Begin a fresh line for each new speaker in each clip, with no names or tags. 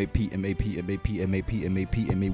MAP.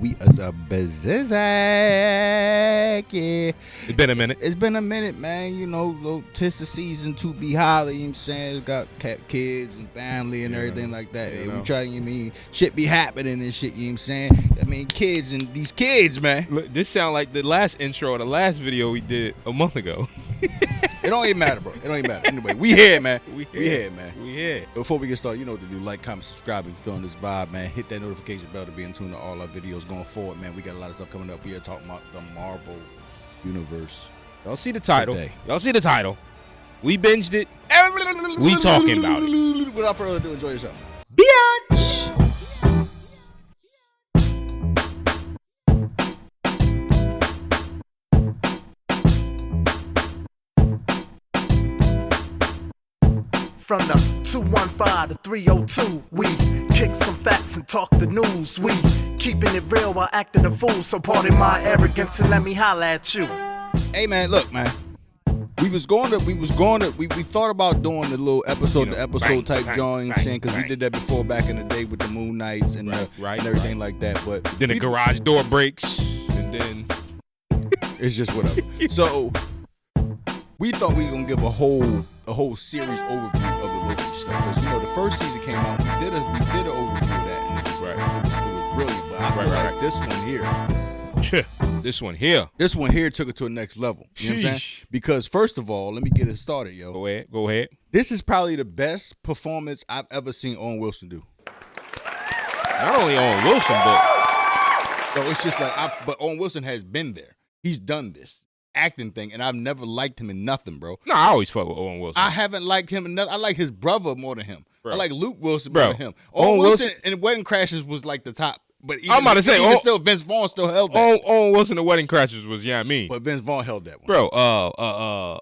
We as a business. Yeah.
It's been a minute.
It's been a minute, man. You know, tis the season to be holly. You know what I'm saying? It's got kids and family and everything like that.
You know.
We try, shit be happening and shit, you know what I'm saying? I mean, kids and these kids, man.
Look, this sound like the last intro of the last video we did a month ago.
It don't even matter, bro. It don't even matter. Anyway, we here, man. We here, man.
We here.
Before we get started, you know what to do. Like, comment, subscribe if you're feeling this vibe, man. Hit that notification bell to be in tune to all our videos going forward, man. We got a lot of stuff coming up. We are talking about the Marvel Universe.
Y'all see the title.
Today.
Y'all see the title. We binged it. We talking about it.
Without further ado, enjoy yourself.
Biatch.
From the 215 to 302, we kick some facts and talk the news. We keeping it real while acting a fool. So pardon my arrogance and let me holla at you.
Hey, man, look, man. We thought about doing the little episode to episode type joint, because we did that before back in the day with the Moon Knights and, and everything like that. But
then the garage door breaks, and then
it's just whatever. So we thought we were gonna give a whole series overview of the Loki stuff, because the first season came out, we did an overview of that, and it was brilliant. But I feel like this one here took it to a next level. You know what I'm saying? Because first of all, let me get it started, yo.
Go ahead.
This is probably the best performance I've ever seen Owen Wilson do.
Not only Owen Wilson, but
it's just like, but Owen Wilson has been there. He's done this acting thing, and I've never liked him in nothing, bro.
No, I always fuck with Owen Wilson.
I haven't liked him in nothing. I like his brother more than him.
Bro.
I like Luke Wilson more than him.
Owen Wilson
in Wedding Crashers was like the top. But even,
I'm about to say,
still Vince Vaughn still held that.
Owen Wilson in Wedding Crashers was
But Vince Vaughn held that one.
Bro,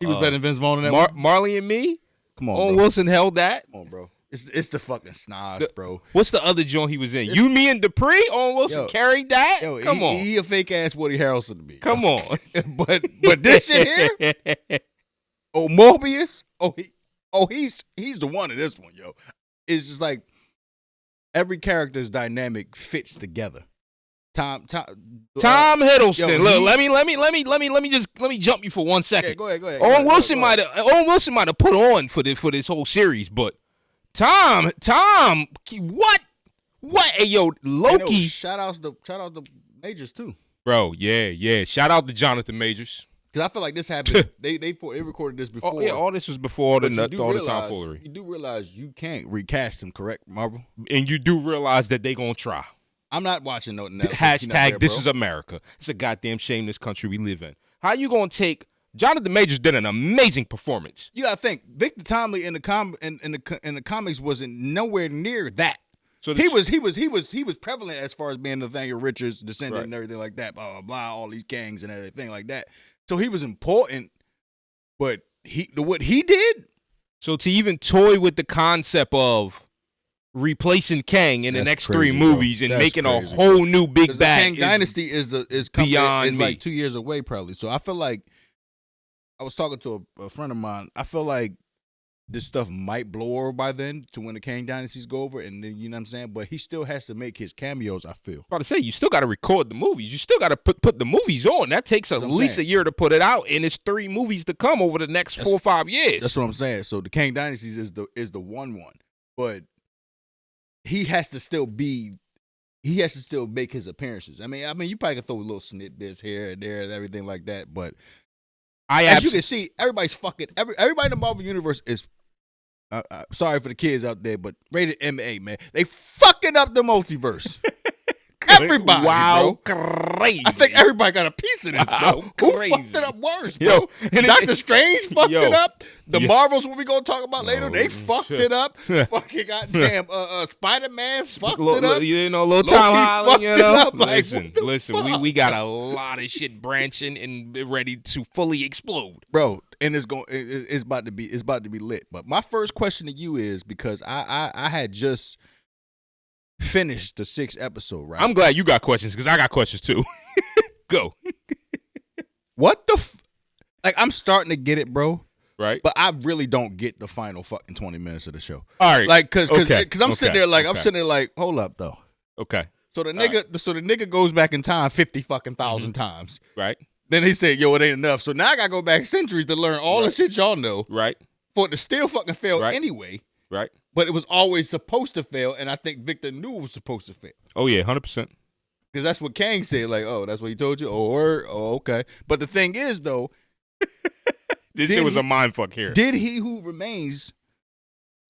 he was better than Vince Vaughn in that one.
Marley and Me?
Come on,
Owen
bro.
Wilson held that.
Come on, bro. It's the fucking snobs, bro.
What's the other joint he was in? You, Me, and Dupree? Owen Wilson carried that? Come on.
He a fake-ass Woody Harrelson to me.
Come on.
but this shit here? Oh, Morbius? He's the one in this one, yo. It's just like every character's dynamic fits together. Tom
Hiddleston. Look, let me jump you for 1 second.
Yeah, go ahead.
Owen Wilson might have put on for this whole series, but Tom, what? Hey, yo, Loki.
Shout out the Majors too,
bro. Yeah. Shout out to Jonathan Majors.
Because I feel like this happened. they recorded this before.
Oh, yeah, all this was before all the tomfoolery.
You do realize you can't recast him, correct, Marvel?
And you do realize that they gonna try.
I'm not watching no Netflix.
Hashtag this is America. It's a goddamn shame this country we live in. How you gonna take Jonathan Majors did an amazing performance.
You gotta think Victor Tomley in the comics wasn't nowhere near that. So he was prevalent as far as being Nathaniel Richards descendant and everything like that. Blah blah blah. All these gangs and everything like that. So he was important, but what he did.
So to even toy with the concept of replacing Kang in the next three movies and making a whole new big bad.
The Kang Dynasty is
beyond me.
Like 2 years away probably. So I feel like I was talking to a friend of mine. I feel like this stuff might blow over by then to when the Kang Dynasties go over, and then you know what I'm saying. But he still has to make his cameos. I feel.
About to say you still got to record the movies. You still got to put the movies on. That takes at least a year to put it out, and it's 3 movies to come over the next 4 or 5 years.
That's what I'm saying. So the Kang Dynasties is the one, but he has to still make his appearances. I mean, you probably can throw a little snippets here and there and everything like that. But as you can see, everybody's fucking everybody in the Marvel Universe is. Sorry for the kids out there, but rated MA, man. They fucking up the multiverse. Everybody,
wow,
bro.
Crazy.
I think everybody got a piece of this, bro. Who fucked it up worse, bro? Doctor Strange fucked it up. The Marvels, what we gonna talk about later, they fucked it up. Fucking goddamn, Spider-Man fucked it up.
You know, little Tom Holland, you know. Listen, we got a lot of shit branching and ready to fully explode,
bro. And it's about to be lit. But my first question to you is, because I had just finished the 6th episode, right?
I'm glad you got questions, because I got questions too. Go.
What the like, I'm starting to get it, bro.
Right.
But I really don't get the final fucking 20 minutes of the show.
All right.
Like, cause I'm sitting there like, hold up though.
Okay.
So the nigga goes back in time 50 fucking thousand times.
Right.
Then he said, yo, it ain't enough. So now I gotta go back centuries to learn all the shit y'all know.
Right.
For it to still fucking fail anyway.
Right.
But it was always supposed to fail, and I think Victor knew it was supposed to fail.
Oh yeah, 100%.
Because that's what Kang said, like, oh, that's what he told you? Oh, word? Oh, okay. But the thing is, though,
this shit was a mind fuck here.
Did He Who Remains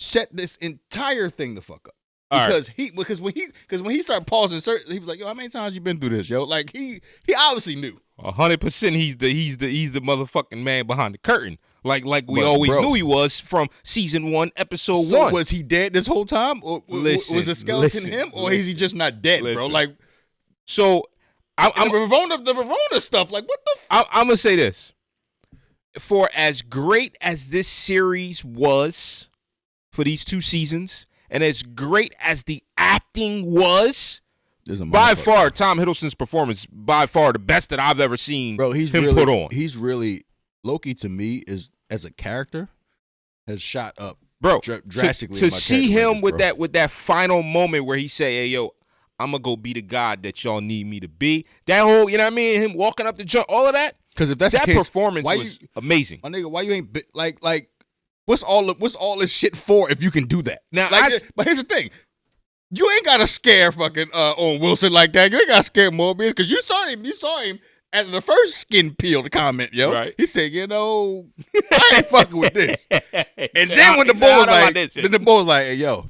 set this entire thing the fuck up? Because when he started pausing, he was like, yo, how many times you been through this, yo? Like he obviously knew.
100%. He's the motherfucking man behind the curtain. Like we always knew he was from season 1, episode 1.
Was he dead this whole time, or was the skeleton him, or is he just not dead, bro? Like,
so I'm
the Verona stuff. Like, what the?
I'm gonna say this: for as great as this series was for these 2 seasons, and as great as the acting was, by far Tom Hiddleston's performance, by far the best that I've ever seen.
Bro, he's
him
really,
put on.
He's really Loki to me is as a character has shot up,
bro,
drastically.
To see him with that final moment where he say, "Hey, yo, I'm gonna go be the god that y'all need me to be." That whole, you know what I mean? Him walking up the jump, all of that.
Because if that's
that
the case,
performance was amazing.
My nigga, why you ain't like? What's all this shit for if you can do that?
Now,
but here's the thing. You ain't gotta scare fucking Owen Wilson like that. You ain't gotta scare Morbius because you saw him at the first skin peeled comment, yo.
Right.
He said, you know, I ain't fucking with this. And then when the boy was like, hey, yo,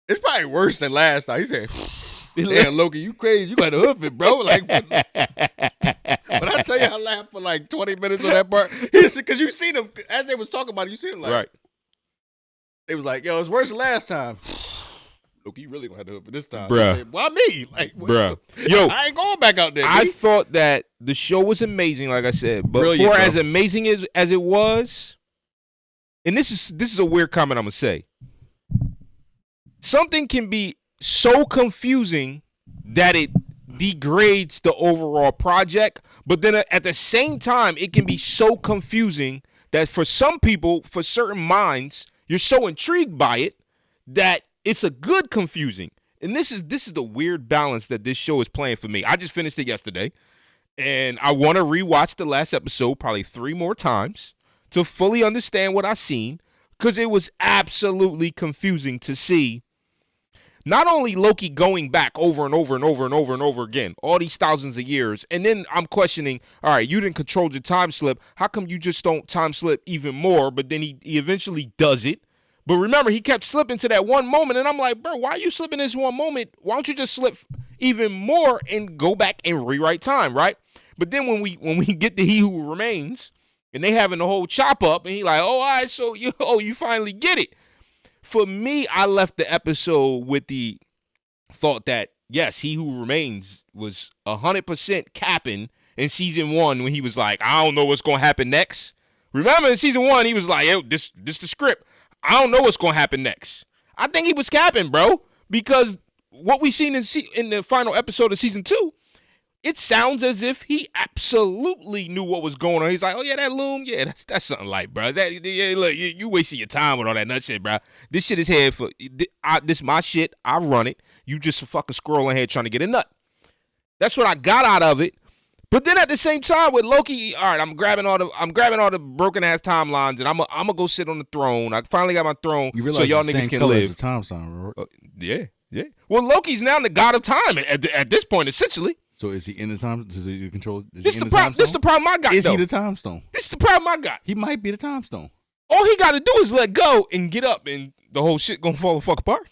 it's probably worse than last time. He said, damn, Loki, you crazy. You got to hoof it, bro. Like, when I tell you I laughed for like 20 minutes on that part, because you seen him, as they was talking about it, you seen him like,
right.
It was like, yo, it's worse than last time. Look, you really gonna have to hoof it this time.
Bruh.
Said, why me? Like,
bruh. Yo,
I ain't going back out there.
I thought that the show was amazing, like I said, but brilliant, as amazing as it was, and this is a weird comment I'm gonna say. Something can be so confusing that it degrades the overall project, but then at the same time, it can be so confusing that for some people, for certain minds, you're so intrigued by it that it's a good confusing. And this is the weird balance that this show is playing for me. I just finished it yesterday, and I want to rewatch the last episode probably 3 more times to fully understand what I've seen, because it was absolutely confusing to see not only Loki going back over and over and over and over and over again, all these thousands of years, and then I'm questioning, all right, you didn't control your time slip. How come you just don't time slip even more? But then he eventually does it. But remember, he kept slipping to that one moment, and I'm like, bro, why are you slipping this one moment? Why don't you just slip even more and go back and rewrite time, right? But then when we get to He Who Remains, and they having the whole chop up, and he like, oh, all right, so you finally get it. For me, I left the episode with the thought that, yes, He Who Remains was 100% capping in season 1 when he was like, I don't know what's going to happen next. Remember in season 1, he was like, yo, this the script. I don't know what's going to happen next. I think he was capping, bro, because what we seen in the final episode of season 2, it sounds as if he absolutely knew what was going on. He's like, oh, yeah, that loom, yeah, that's something like, bro. Look, you wasting your time with all that nut shit, bro. This shit is here for, this my shit. I run it. You just a fucking squirrel in here trying to get a nut. That's what I got out of it. But then at the same time with Loki, all right, I'm grabbing all the broken ass timelines, and I'm gonna go sit on the throne. I finally got my throne, so y'all niggas can live.
The time sign, right?
Yeah. Well, Loki's now the god of time at this point, essentially.
So is he in the time? Does he control?
This the problem I got.
Is he the time stone?
This is the problem I got.
He might be the time stone.
All he got to do is let go and get up, and the whole shit gonna fall the fuck apart.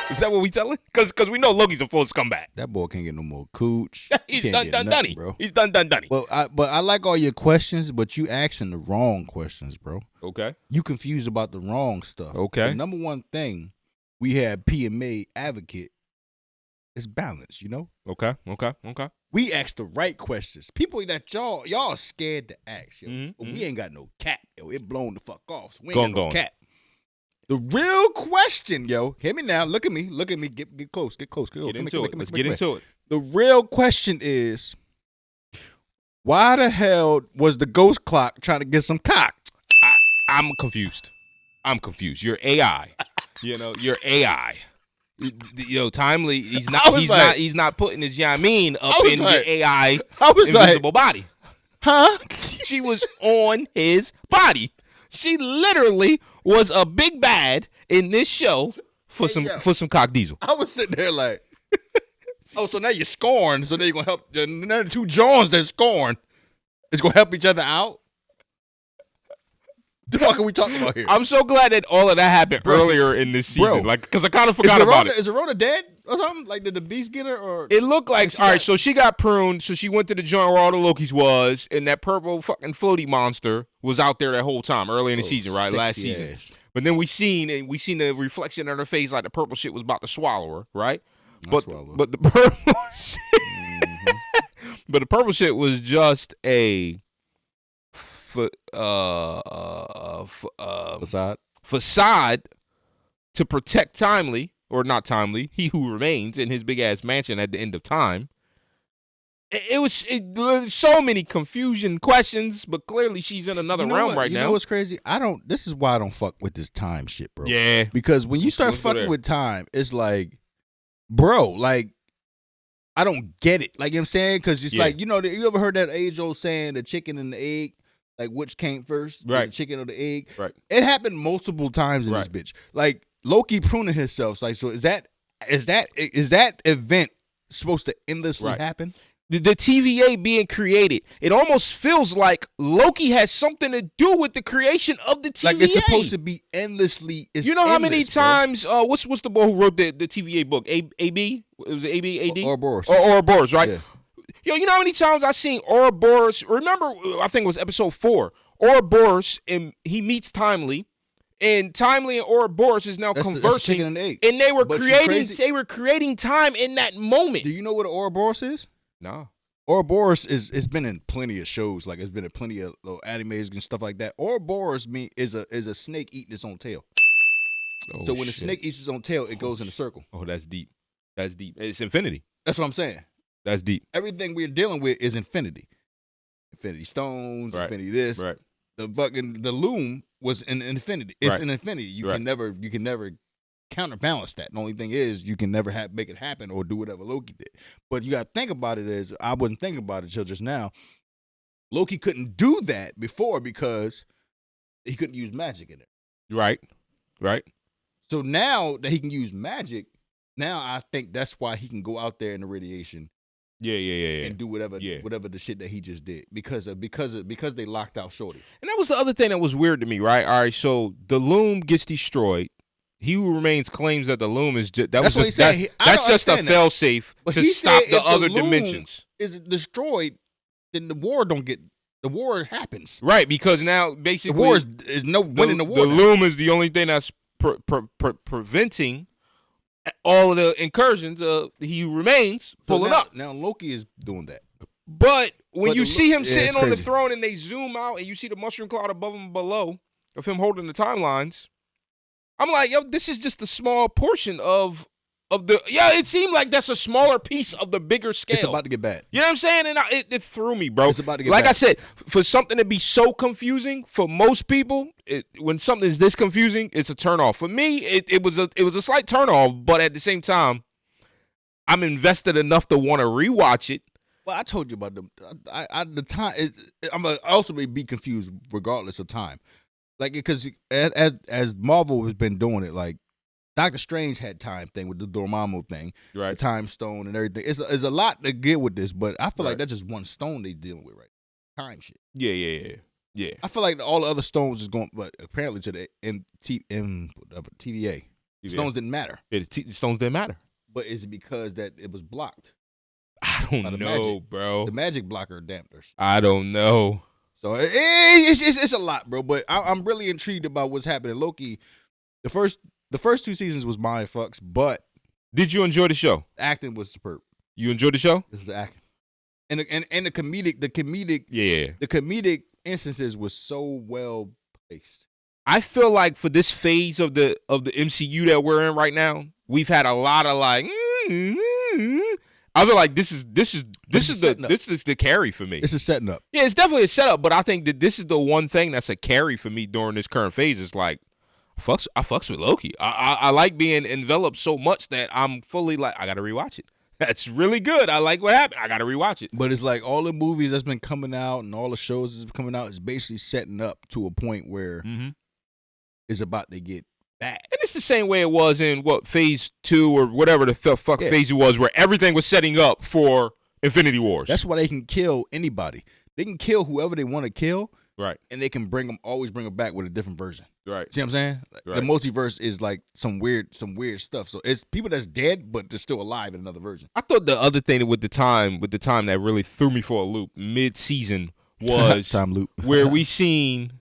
Is that what we telling? Because we know Loki's a full scumbag.
That boy can't get no more cooch.
He's done, bro. He's done.
Well, I like all your questions, but you asking the wrong questions, bro.
Okay.
You confused about the wrong stuff.
Okay.
The number one thing we had PMA advocate is balance, you know?
Okay.
We asked the right questions. People that y'all scared to ask, yo.
Mm-hmm.
But we ain't got no cap, yo. It blown the fuck off. So we
Go
ain't got no
on.
cap. The real question, yo, hear me now. Look at me. Get close. Get
into it. Let's get into it.
The real question is, why the hell was the ghost clock trying to get some cock?
I'm confused. You're AI. You're AI. Timely. He's not putting his Yamin up in the AI invisible body.
Huh?
She was on his body. She literally was a big bad in this show for some cock diesel.
I was sitting there like, oh, so now you're scorned. So now you're gonna help the two Johns that's scorned. It's gonna help each other out. What the fuck are we talking about here?
I'm so glad that all of that happened earlier in this season, because I kind of forgot about it.
Is Verona dead or something? Like, did the beast get her? Or
it looked like so she got pruned. So she went to the joint where all the Lokis was, and that purple fucking floaty monster was out there that whole time early in the season, right? Last season. But then we seen the reflection on her face, like the purple shit was about to swallow her, right? But the purple shit, but the purple shit was just a facade to protect Timely, or not Timely, he who remains in his big ass mansion at the end of time. It was so many confusion questions, but clearly she's in another realm right now.
You know what's crazy? This is why I don't fuck with this time shit, bro.
Yeah.
Because when you start fucking with time, it's like, bro, like, I don't get it. Like, you know what I'm saying? Because it's like, you ever heard that age-old saying, the chicken and the egg? Like, which came first?
Right.
The chicken or the egg?
Right.
It happened multiple times in this bitch. Like, Loki pruning himself. Like, so is that event supposed to endlessly happen?
The TVA being created, it almost feels like Loki has something to do with the creation of the TVA.
Like, it's supposed to be endlessly.
You know how many times? What's the boy who wrote the TVA book? AB? It was AB? AD?
Ouroboros.
Ouroboros, right?
Yeah.
Yo, you know how many times I've seen Ouroboros? Remember, I think it was episode 4. Ouroboros, and he meets Timely, and Timely and Ouroboros is now conversing.
Chicken and egg.
And they were creating time in that moment.
Do you know what an Ouroboros is?
No.
Ouroboros it's been in plenty of shows, like it's been in plenty of little animes and stuff like that. Ouroboros is a snake eating its own tail.
Oh,
so when the snake eats its own tail, it goes in a circle.
Oh, that's deep. That's deep. It's infinity.
That's what I'm saying.
That's deep.
Everything we're dealing with is infinity. Infinity stones, infinity this.
Right.
The loom was an infinity. It's an infinity. You can never counterbalance that. The only thing is you can never make it happen or do whatever Loki did. But you got to think about it as I wasn't thinking about it till just now. Loki couldn't do that before because he couldn't use magic in it.
Right.
So now that he can use magic, now I think that's why he can go out there in the radiation.
Yeah.
And do whatever the shit that he just did because they locked out Shorty.
And that was the other thing that was weird to me, right? All right, so the loom gets destroyed. He who remains claims that the loom is just that's just a failsafe to stop the other dimensions.
Is it destroyed? Then the war happens.
Right, because now basically
the war is no winning the war.
The loom is the only thing that's preventing all of the incursions of he who remains pulling up.
Now Loki is doing that.
But when you see him sitting on the throne and they zoom out and you see the mushroom cloud above him and below of him holding the timelines, I'm like, yo, this is just a small portion of the. Yeah, it seemed like that's a smaller piece of the bigger scale.
It's about to get bad.
You know what I'm saying? And it threw me, bro.
It's about to get
like
bad.
I said, for something to be so confusing for most people, when something is this confusing, it's a turnoff. For me, it was a slight turnoff, but at the same time, I'm invested enough to want to rewatch it.
Well, I told you about the time. I'm gonna also be confused regardless of time. Like, because as Marvel has been doing it, like Doctor Strange had time thing with the Dormammu thing,
right?
The time stone and everything. It's a lot to get with this, but I feel like that's just one stone they dealing with, right? Time shit.
Yeah.
I feel like all the other stones is going, but apparently to the TVA, stones didn't matter.
Stones didn't matter.
But is it because that it was blocked?
I don't know, bro.
The magic blocker dampers.
I don't know.
So it's a lot, bro. But I'm really intrigued about what's happening. Loki, the first 2 seasons was mind fucks, but
did you enjoy the show?
The acting was superb.
You enjoyed the show?
This is the acting, and the comedic,
yeah,
the comedic instances was so well placed.
I feel like for this phase of the MCU that we're in right now, we've had a lot of like. I feel like this is the carry for me.
This is setting up.
Yeah, it's definitely a setup, but I think that this is the one thing that's a carry for me during this current phase. It's like I I fucks with Loki. I like being enveloped so much that I'm fully like, I gotta rewatch it. That's really good. I like what happened. I gotta rewatch it.
But it's like all the movies that's been coming out and all the shows that's been coming out is basically setting up to a point where it's about to get bad.
And it's the same way it was in phase 2 or whatever the fuck phase it was, where everything was setting up for Infinity Wars.
That's why they can kill anybody. They can kill whoever they want to kill.
Right.
And they can always bring them back with a different version.
Right.
See what I'm saying?
Right.
The multiverse is like some weird stuff. So it's people that's dead, but they're still alive in another version.
I thought the other thing with the time that really threw me for a loop mid-season was
time loop
where we seen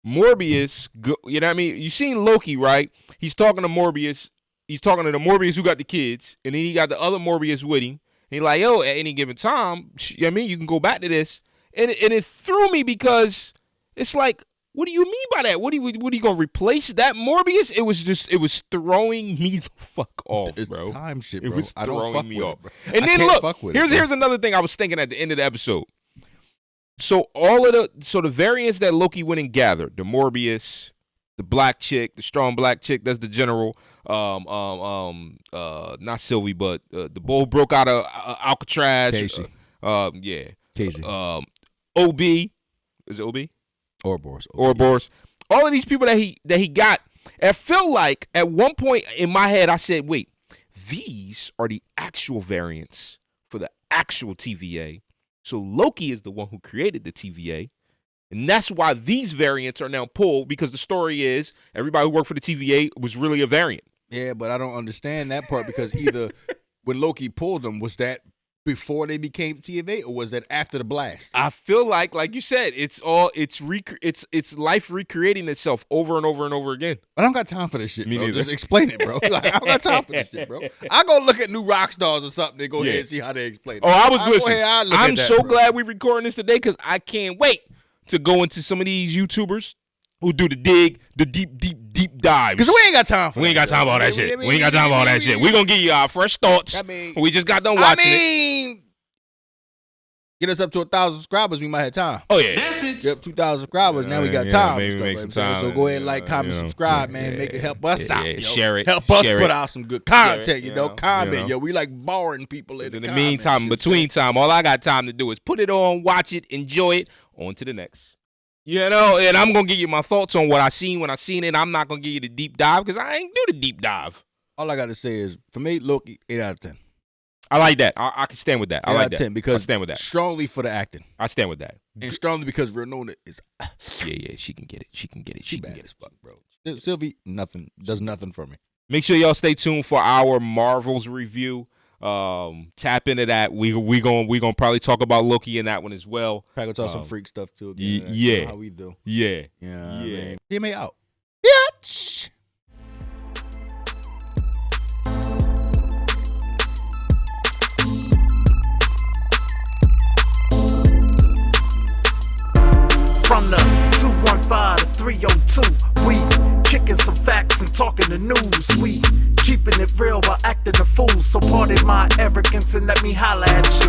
Morbius. You know what I mean? You seen Loki, right? He's talking to Morbius. He's talking to the Morbius who got the kids, and then he got the other Morbius with him. And he's like, yo, at any given time, you know what I mean, you can go back to this. And it threw me because it's like, what do you mean by that? What are you gonna replace that Morbius? It was throwing me the fuck off,
it's
bro.
Time shit, bro.
It was throwing me off.
It,
and then look, here's another thing I was thinking at the end of the episode. So the variants that Loki went and gathered, the Morbius, the black chick, the strong black chick, that's the general. Not Sylvie, but the bull broke out of Alcatraz.
Casey.
Yeah.
Casey.
OB. Is it OB?
Ouroboros.
All of these people that he got. I feel like at one point in my head I said, wait, these are the actual variants for the actual TVA. So Loki is the one who created the TVA. And that's why these variants are now pulled, because the story is everybody who worked for the TVA was really a variant.
Yeah, but I don't understand that part, because either when Loki pulled them, was that before they became TVA, or was that after the blast?
I feel like you said, it's life recreating itself over and over and over again.
I don't got time for this shit,
Me
bro.
neither.
Just explain it, bro. Like, I don't got time for this shit, bro. I go look at new rock stars or something and go ahead and see how they explain it.
Oh, I was listening. I'm
that,
so
bro.
glad we recording this today, because I can't wait to go into some of these YouTubers who do the deep dives.
Because we ain't got time for that.
We ain't got time for all that shit. We ain't got time for all that shit. We gonna give you our fresh thoughts. We just got done watching it.
Get us up to 1,000 subscribers, we might have time.
Oh yeah.
Yep, 2,000 subscribers. Now we got time.
Maybe make some time.
So go ahead, like, comment, subscribe, man. Make it help us out. Yo.
Share it.
Help us
share
put
it.
out some good content.
Share it,
You know, comment.
you know.
Yo, we like boring people in the
meantime, between time, all I got time to do is put it on, watch it, enjoy it. On to the next. You know, and I'm gonna give you my thoughts on what I seen when I seen it. I'm not gonna give you the deep dive, because I ain't do the deep dive.
All I gotta say is, for me, Loki, 8 out of 10.
I like that. I can stand with that. I like that.
10 because
I stand with that.
Strongly for the acting.
I stand with that.
And strongly because Renona is.
Yeah, she can get it. She can get it. She can
bad
get
as
it.
fuck, bro. Sylvie, does nothing for me.
Make sure y'all stay tuned for our Marvels review. Tap into that. We gonna probably talk about Loki in that one as well.
Probably gonna talk some freak stuff too. Again,
yeah.
You know how we do.
Yeah.
Yeah. Hear me out.
Bitch. From the 215 to 302, we kicking some facts and talking the news. We keeping it real while acting a fool. So pardon my arrogance and let me holla at you.